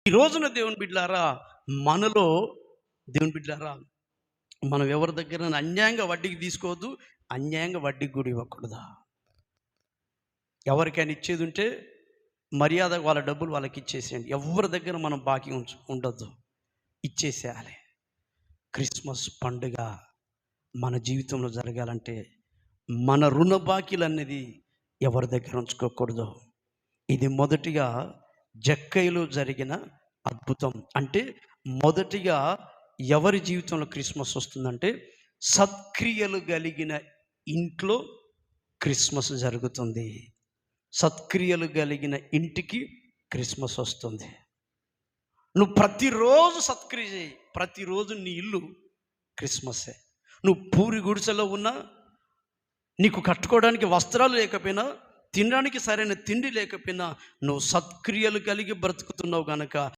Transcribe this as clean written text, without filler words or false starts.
ఈ రోజున దేవుని బిడ్డలారా, మనలో దేవుని బిడ్డలారా, మనం ఎవరి దగ్గర అన్యాయంగా వడ్డీకి తీసుకోవద్దు, అన్యాయంగా వడ్డీకి కూడా ఇవ్వకూడదు. ఎవరికైనా ఇచ్చేది ఉంటే మర్యాద వాళ్ళ డబ్బులు వాళ్ళకి ఇచ్చేసేయండి. ఎవరి దగ్గర మనం బాకీ ఉండొద్దు, ఇచ్చేసేయాలి. క్రిస్మస్ పండుగ మన జీవితంలో జరగాలంటే మన రుణ బాకీలు అనేది ఎవరి దగ్గర ఉంచుకోకూడదు. ఇది మొదటిగా జక్కైలో జరిగిన అద్భుతం. అంటే మొదటిగా ఎవరి జీవితంలో క్రిస్మస్ వస్తుందంటే సత్క్రియలు కలిగిన ఇంట్లో క్రిస్మస్ జరుగుతుంది. సత్క్రియలు కలిగిన ఇంటికి క్రిస్మస్ వస్తుంది. నువ్వు ప్రతిరోజు సత్క్రియ చేయి, ప్రతిరోజు నీ ఇల్లు క్రిస్మస్సే. నువ్వు పూరి గుడిసెలో ఉన్నా, నీకు కట్టుకోవడానికి వస్త్రాలు లేకపోయినా, తినడానికి సరైన తిండి లేకపోయినా, నువ్వు సత్క్రియలు కలిగి బ్రతుకుతున్నావు కనుక